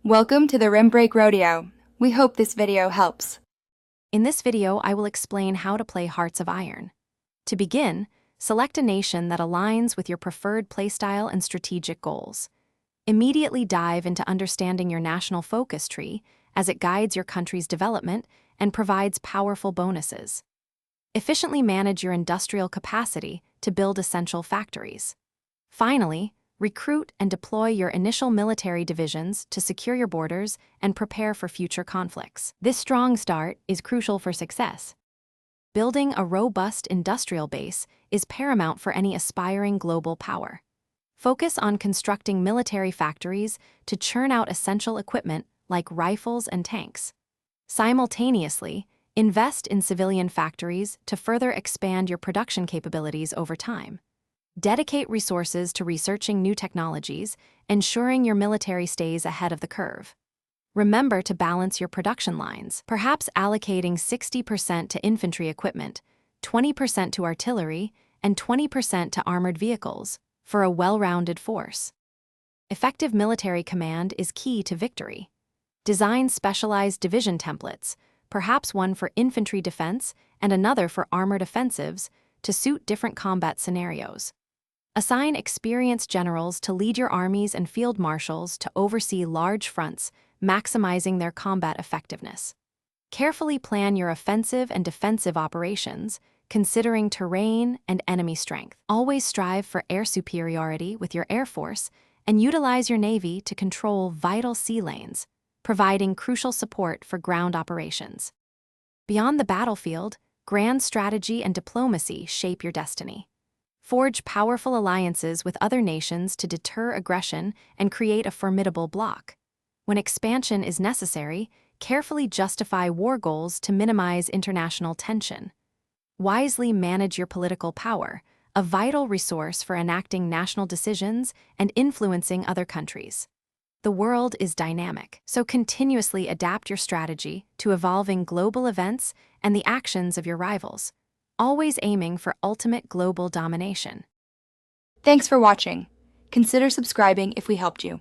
Welcome to the Rim Break Rodeo. We hope this video helps. In this video, I will explain how to play Hearts of Iron. To begin, select a nation that aligns with your preferred playstyle and strategic goals. Immediately dive into understanding your national focus tree as it guides your country's development and provides powerful bonuses. Efficiently manage your industrial capacity to build essential factories. Finally, recruit and deploy your initial military divisions to secure your borders and prepare for future conflicts. This strong start is crucial for success. Building a robust industrial base is paramount for any aspiring global power. Focus on constructing military factories to churn out essential equipment like rifles and tanks. Simultaneously, invest in civilian factories to further expand your production capabilities over time. Dedicate resources to researching new technologies, ensuring your military stays ahead of the curve. Remember to balance your production lines, perhaps allocating 60% to infantry equipment, 20% to artillery, and 20% to armored vehicles, for a well-rounded force. Effective military command is key to victory. Design specialized division templates, perhaps one for infantry defense and another for armored offensives, to suit different combat scenarios. Assign experienced generals to lead your armies and field marshals to oversee large fronts, maximizing their combat effectiveness. Carefully plan your offensive and defensive operations, considering terrain and enemy strength. Always strive for air superiority with your air force and utilize your navy to control vital sea lanes, providing crucial support for ground operations. Beyond the battlefield, grand strategy and diplomacy shape your destiny. Forge powerful alliances with other nations to deter aggression and create a formidable bloc. When expansion is necessary, carefully justify war goals to minimize international tension. Wisely manage your political power, a vital resource for enacting national decisions and influencing other countries. The world is dynamic, so continuously adapt your strategy to evolving global events and the actions of your rivals, always aiming for ultimate global domination. Thanks for watching. Consider subscribing if we helped you.